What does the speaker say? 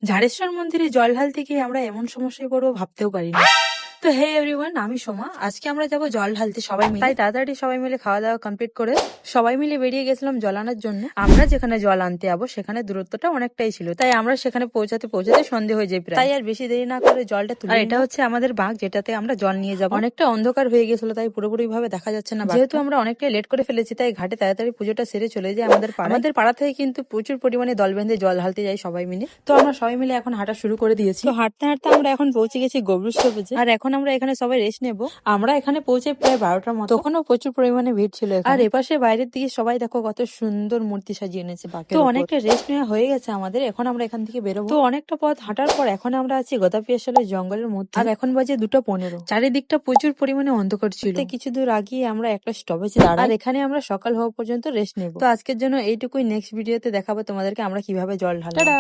ঝাড়েশ্বর মন্দিরে জল ঢালতে গিয়ে আমরা এমন সমস্যায় পড়বো ভাবতেও পারিনি। তো হে এভরিওয়ান, আমি সোমা। আজকে আমরা যাব জল ঢালতে সবাই মিলে। তাই তাড়াতাড়ি সবাই মিলে খাওয়া দাওয়া কমপ্লিট করে সবাই মিলে বেরিয়ে গেছিলাম জল আনার জন্য। আমরা যেখানে জল আনতে যাবো সেখানে দূরত্বটা অনেকটাই ছিল, তাই আমরা সেখানে পৌঁছাতে পৌঁছাতে সন্ধে হয়ে যায় প্রায়। তাই আর বেশি দেরি না করে জলটা তুলে, আর এটা হচ্ছে আমাদের বাঘ যেটাতে আমরা জল নিয়ে যাবো। অনেকটা অন্ধকার হয়ে গেছিল, তাই পুরোপুরি ভাবে দেখা যাচ্ছে না। যেহেতু আমরা অনেকটাই লেট করে ফেলেছি, তাই ঘাটে তাড়াতাড়ি পুজোটা সেরে চলে যায় আমাদের পাড়া থেকে কিন্তু প্রচুর পরিমাণে দল বেঁধে জল ঢালতে যাই সবাই মিলে। তো আমরা সবাই মিলে এখন হাঁটা শুরু করে দিয়েছি। তো হাঁটতে হাঁটতে আমরা এখন পৌঁছে গেছি গবরুস্থপেজে, আর এখন আমরা এখানে সবাই রেস্ট নেবো। আমরা এখানে পৌঁছে প্রায় 12টার মতো, তখনও প্রচুর পরিমাণে ভিড় ছিল। আর এপাশে বাইরের দিকে সবাই দেখো কত সুন্দর মূর্তি সাজিয়ে এনেছে। তো অনেকটা রেস্ট নেওয়া হয়ে গেছে আমাদের, এখন আমরা এখান থেকে বেরোবো। তো অনেকটা পথ হাঁটার পর এখন আমরা আছি গোদাপিয়াশালের জঙ্গলের মধ্যে, আর এখন বাজে 2:15। চারিদিকটা প্রচুর পরিমাণে অন্ধকার ছিল। কিছু দূর আগিয়ে আমরা একটা স্টপেজে দাঁড়াই, আর এখানে আমরা সকাল হওয়া পর্যন্ত রেস্ট নেবো। তো আজকের জন্য এইটুকুই, নেক্সট ভিডিওতে দেখাবো তোমাদেরকে আমরা কিভাবে জল ঢালি। টাটা।